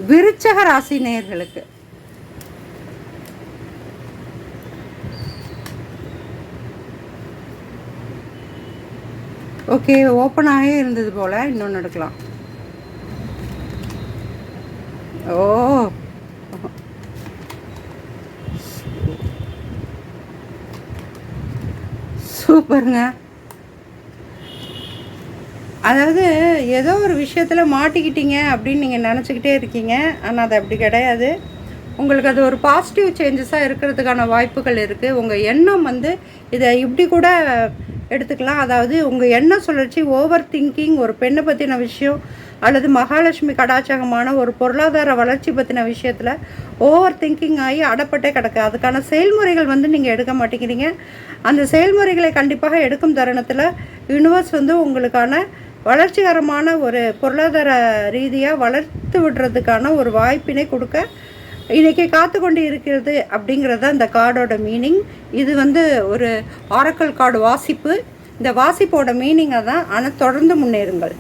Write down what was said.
விருச்சக ராசி நேயர்களுக்கு okay, open ஆகி இருந்தது போல். இன்னொன்று எடுக்கலாம். ஓ, சூப்பருங்க. அதாவது ஏதோ ஒரு விஷயத்தில் மாட்டிக்கிட்டீங்க அப்படின்னு நீங்கள் நினச்சிக்கிட்டே இருக்கீங்க. ஆனால் அது அப்படி கிடையாது. உங்களுக்கு அது ஒரு பாசிட்டிவ் சேஞ்சஸாக இருக்கிறதுக்கான வாய்ப்புகள் இருக்குது. உங்கள் எண்ணம் வந்து இதை இப்படி கூட எடுத்துக்கலாம். அதாவது உங்கள் எண்ண சுழற்சி, ஓவர் திங்கிங், ஒரு பெண்ணை பற்றின விஷயம் அல்லது மகாலட்சுமி கடாச்சகமான ஒரு பொருளாதார வளர்ச்சி பற்றின விஷயத்தில் ஓவர் திங்கிங் ஆகி அடப்பட்டே கிடக்கு. அதுக்கான செயல்முறைகள் வந்து நீங்கள் எடுக்க மாட்டேங்கிறீங்க. அந்த செயல்முறைகளை கண்டிப்பாக எடுக்கும் தருணத்தில் யூனிவர்ஸ் வந்து உங்களுக்கான வளர்ச்சிகரமான ஒரு பொருளாதார ரீதியாக வளர்த்து விடுறதுக்கான ஒரு வாய்ப்பினை கொடுக்க இன்றைக்கி காத்து கொண்டு இருக்கிறது அப்படிங்கிறது அந்த கார்டோட மீனிங். இது வந்து ஒரு ஆரக்கல் கார்டு வாசிப்பு. இந்த வாசிப்போட மீனிங்கை தான். ஆனால் தொடர்ந்து முன்னேறுங்கள்.